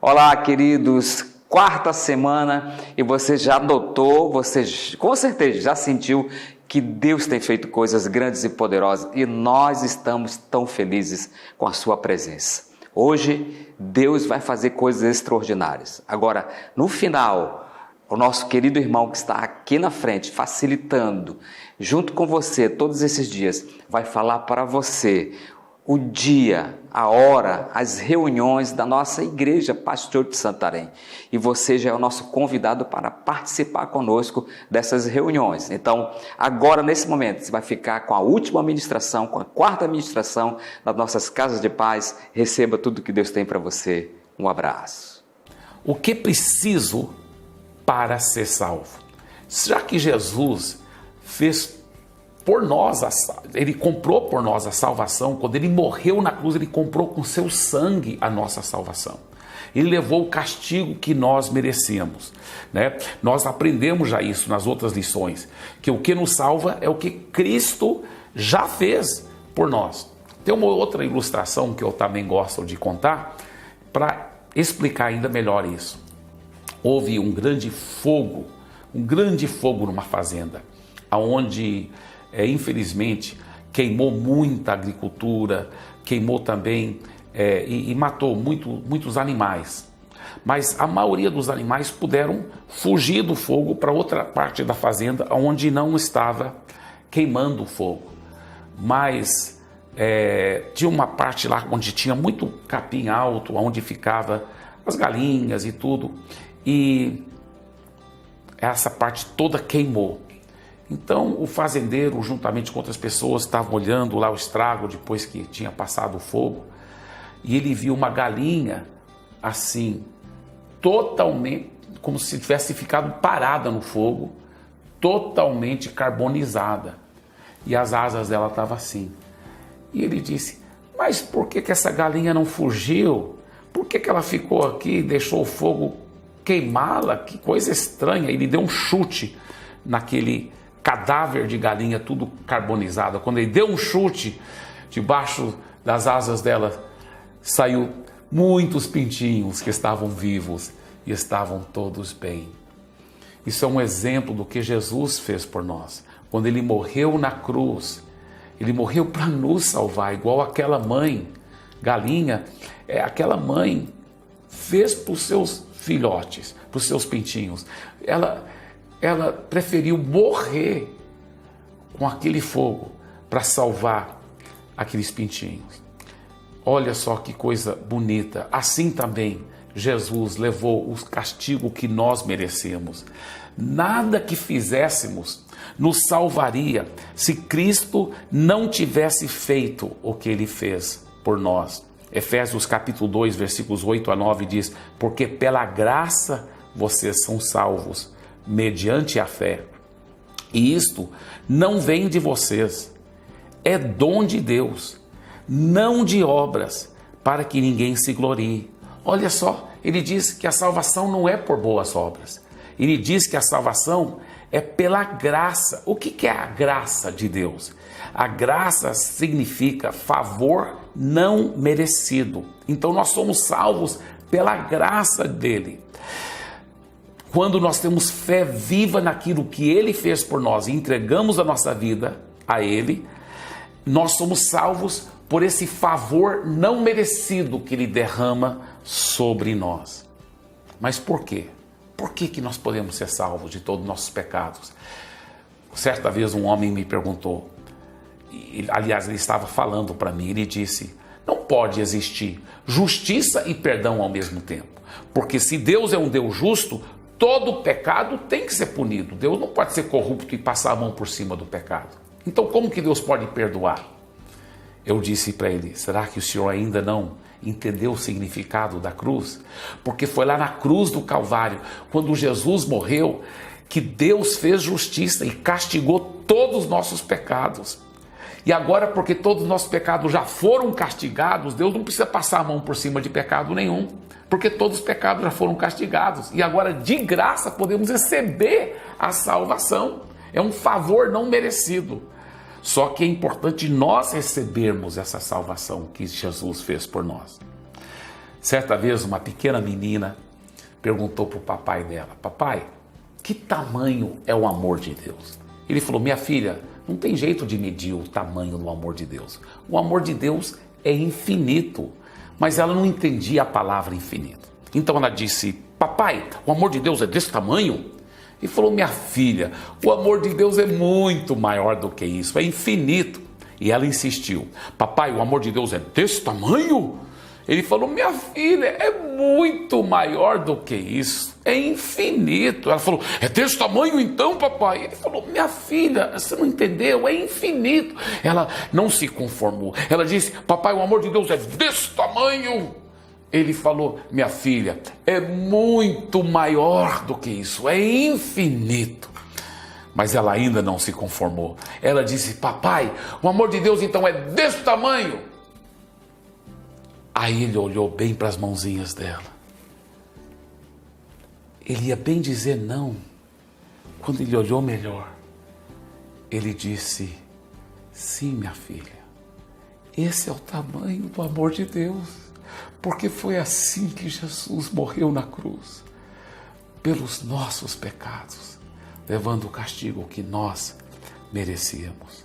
Olá, queridos, quarta semana e você já notou, você com certeza já sentiu que Deus tem feito coisas grandes e poderosas e nós estamos tão felizes com a sua presença. Hoje, Deus vai fazer coisas extraordinárias. Agora, no final, o nosso querido irmão que está aqui na frente, facilitando, junto com você todos esses dias, vai falar para você o dia, a hora, as reuniões da nossa igreja Pastor de Santarém. E você já é o nosso convidado para participar conosco dessas reuniões. Então, agora nesse momento, você vai ficar com a última ministração, com a quarta ministração das nossas casas de paz. Receba tudo que Deus tem para você. Um abraço. O que preciso para ser salvo? Já que Jesus fez por nós, ele comprou por nós a salvação. Quando ele morreu na cruz, ele comprou com seu sangue a nossa salvação. Ele levou o castigo que nós merecemos, né? Nós aprendemos já isso nas outras lições, que o que nos salva é o que Cristo já fez por nós. Tem uma outra ilustração que eu também gosto de contar para explicar ainda melhor isso. Houve um grande fogo numa fazenda, onde infelizmente queimou muita agricultura, queimou também e matou muitos animais. Mas a maioria dos animais puderam fugir do fogo para outra parte da fazenda onde não estava queimando o fogo. Mas tinha uma parte lá onde tinha muito capim alto, onde ficava as galinhas e tudo, e essa parte toda queimou. Então o fazendeiro, juntamente com outras pessoas, estavam olhando lá o estrago depois que tinha passado o fogo, e ele viu uma galinha assim, totalmente, como se tivesse ficado parada no fogo, totalmente carbonizada, e as asas dela estavam assim. E ele disse: mas por que essa galinha não fugiu? Por que ela ficou aqui e deixou o fogo queimá-la? Que coisa estranha. Ele deu um chute naquele cadáver de galinha tudo carbonizado. Quando ele deu um chute, debaixo das asas dela saiu muitos pintinhos que estavam vivos e estavam todos bem. Isso é um exemplo do que Jesus fez por nós. Quando ele morreu na cruz, ele morreu para nos salvar, igual aquela mãe galinha, aquela mãe fez para os seus filhotes, para os seus pintinhos. Ela preferiu morrer com aquele fogo para salvar aqueles pintinhos. Olha só que coisa bonita. Assim também Jesus levou o castigo que nós merecemos. Nada que fizéssemos nos salvaria se Cristo não tivesse feito o que ele fez por nós. Efésios capítulo 2, versículos 8 a 9 diz: porque pela graça vocês são salvos, mediante a fé. E isto não vem de vocês, é dom de Deus, não de obras, para que ninguém se glorie. Olha só, ele diz que a salvação não é por boas obras. Ele diz que a salvação é pela graça. O que é a graça de Deus? A graça significa favor não merecido. Então nós somos salvos pela graça dele. Quando nós temos fé viva naquilo que ele fez por nós e entregamos a nossa vida a ele, nós somos salvos por esse favor não merecido que ele derrama sobre nós. Mas por quê? Por que nós podemos ser salvos de todos os nossos pecados? Certa vez um homem me perguntou, aliás, ele estava falando para mim, ele disse: não pode existir justiça e perdão ao mesmo tempo, porque se Deus é um Deus justo, todo pecado tem que ser punido. Deus não pode ser corrupto e passar a mão por cima do pecado. Então como que Deus pode perdoar? Eu disse para ele: será que o senhor ainda não entendeu o significado da cruz? Porque foi lá na cruz do Calvário, quando Jesus morreu, que Deus fez justiça e castigou todos os nossos pecados. E agora, porque todos os nossos pecados já foram castigados, Deus não precisa passar a mão por cima de pecado nenhum, porque todos os pecados já foram castigados. E agora, de graça, podemos receber a salvação. É um favor não merecido. Só que é importante nós recebermos essa salvação que Jesus fez por nós. Certa vez uma pequena menina perguntou para o papai dela: papai, que tamanho é o amor de Deus? Ele falou: minha filha, não tem jeito de medir o tamanho do amor de Deus. O amor de Deus é infinito. Mas ela não entendia a palavra infinito. Então ela disse: papai, o amor de Deus é desse tamanho? Ele falou: minha filha, o amor de Deus é muito maior do que isso, é infinito. E ela insistiu: papai, o amor de Deus é desse tamanho? Ele falou: minha filha, é muito maior do que isso, é infinito. Ela falou: é desse tamanho então, papai? Ele falou: minha filha, você não entendeu, é infinito. Ela não se conformou, ela disse: papai, o amor de Deus é desse tamanho. Ele falou: minha filha, é muito maior do que isso, é infinito. Mas ela ainda não se conformou. Ela disse: papai, o amor de Deus então é desse tamanho. Aí ele olhou bem para as mãozinhas dela. Ele ia bem dizer não. Quando ele olhou melhor, ele disse: sim, minha filha, esse é o tamanho do amor de Deus, porque foi assim que Jesus morreu na cruz, pelos nossos pecados, levando o castigo que nós merecíamos.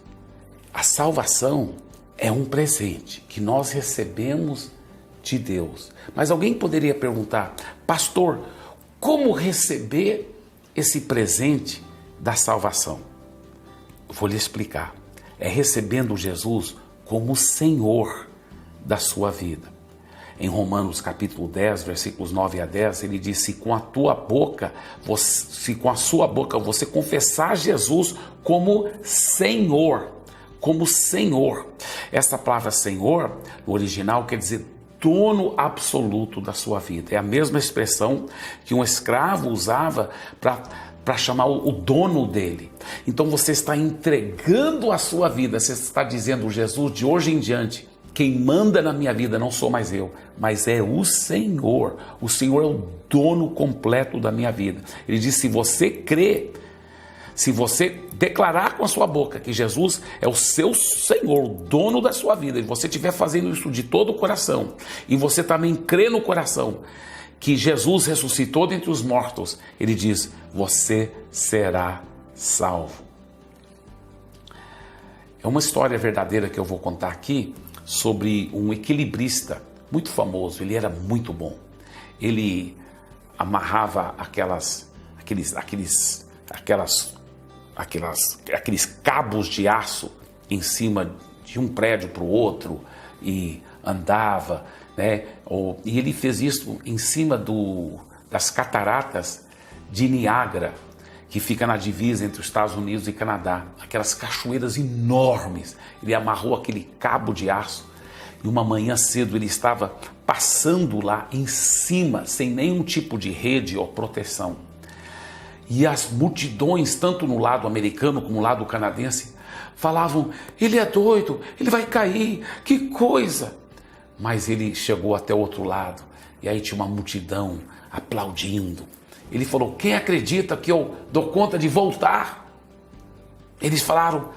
A salvação é um presente que nós recebemos de Deus. Mas alguém poderia perguntar: pastor, como receber esse presente da salvação? Eu vou lhe explicar. É recebendo Jesus como Senhor da sua vida. Em Romanos capítulo 10, versículos 9 a 10, ele diz: se com a sua boca você confessar Jesus como Senhor, Essa palavra Senhor, no original, quer dizer dono absoluto da sua vida. É a mesma expressão que um escravo usava para chamar o dono dele. Então você está entregando a sua vida, você está dizendo: Jesus, de hoje em diante, quem manda na minha vida não sou mais eu, mas é o Senhor. O Senhor é o dono completo da minha vida. Ele diz: se você crê, se você declarar com a sua boca que Jesus é o seu Senhor, o dono da sua vida, e você estiver fazendo isso de todo o coração, e você também crê no coração que Jesus ressuscitou dentre os mortos, ele diz: você será salvo. É uma história verdadeira que eu vou contar aqui sobre um equilibrista muito famoso. Ele era muito bom. Ele amarrava aqueles cabos de aço em cima de um prédio para o outro e andava, né? E ele fez isso em cima das cataratas de Niágara, que fica na divisa entre os Estados Unidos e Canadá, aquelas cachoeiras enormes. Ele amarrou aquele cabo de aço e uma manhã cedo ele estava passando lá em cima, sem nenhum tipo de rede ou proteção. E as multidões, tanto no lado americano como no lado canadense, falavam: ele é doido, ele vai cair, que coisa! Mas ele chegou até o outro lado e aí tinha uma multidão aplaudindo. Ele falou: quem acredita que eu dou conta de voltar? Eles falaram: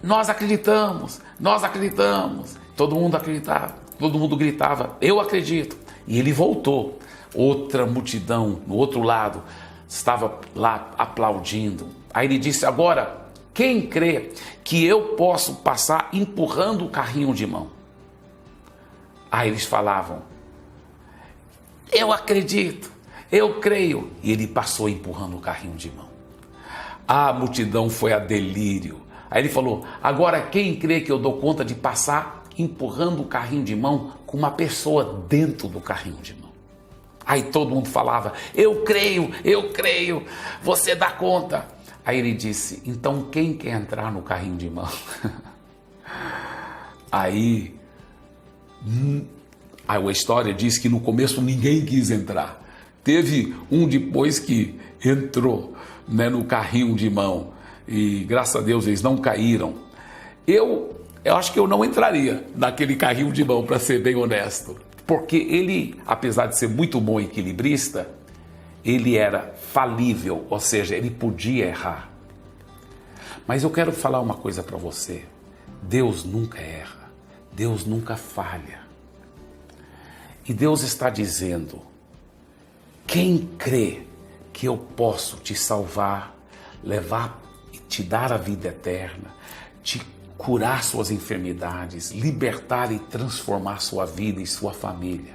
nós acreditamos, nós acreditamos. Todo mundo acreditava, todo mundo gritava: eu acredito. E ele voltou. Outra multidão no outro lado estava lá aplaudindo. Aí ele disse: agora, quem crê que eu posso passar empurrando o carrinho de mão? Aí eles falavam: eu acredito, eu creio. E ele passou empurrando o carrinho de mão. A multidão foi a delírio. Aí ele falou: agora quem crê que eu dou conta de passar empurrando o carrinho de mão com uma pessoa dentro do carrinho de mão? Aí todo mundo falava: eu creio, você dá conta. Aí ele disse: então quem quer entrar no carrinho de mão? Aí a história diz que no começo ninguém quis entrar. Teve um depois que entrou, né, no carrinho de mão, e graças a Deus eles não caíram. Eu acho que eu não entraria naquele carrinho de mão, para ser bem honesto. Porque ele, apesar de ser muito bom equilibrista, ele era falível, ou seja, ele podia errar. Mas eu quero falar uma coisa para você: Deus nunca erra, Deus nunca falha. E Deus está dizendo: quem crê que eu posso te salvar, levar e te dar a vida eterna, te curar suas enfermidades, libertar e transformar sua vida e sua família.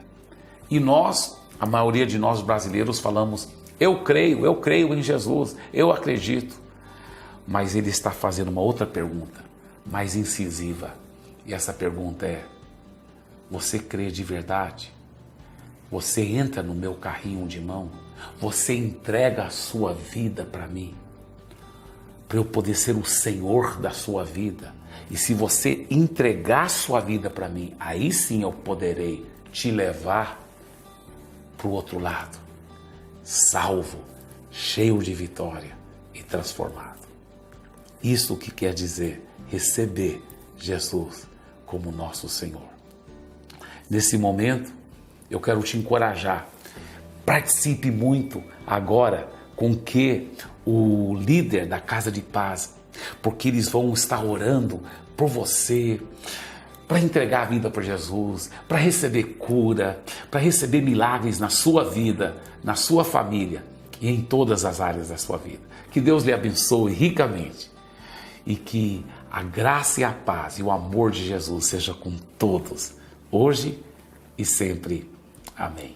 E nós, a maioria de nós brasileiros, falamos: eu creio em Jesus, eu acredito. Mas ele está fazendo uma outra pergunta, mais incisiva. E essa pergunta é: você crê de verdade? Você entra no meu carrinho de mão? Você entrega a sua vida para mim? Para eu poder ser o Senhor da sua vida? E se você entregar a sua vida para mim, aí sim eu poderei te levar para o outro lado, salvo, cheio de vitória e transformado. Isso que quer dizer receber Jesus como nosso Senhor. Nesse momento, eu quero te encorajar. Participe muito agora com que o líder da Casa de Paz, porque eles vão estar orando por você, para entregar a vida para Jesus, para receber cura, para receber milagres na sua vida, na sua família e em todas as áreas da sua vida. Que Deus lhe abençoe ricamente e que a graça e a paz e o amor de Jesus seja com todos, hoje e sempre. Amém.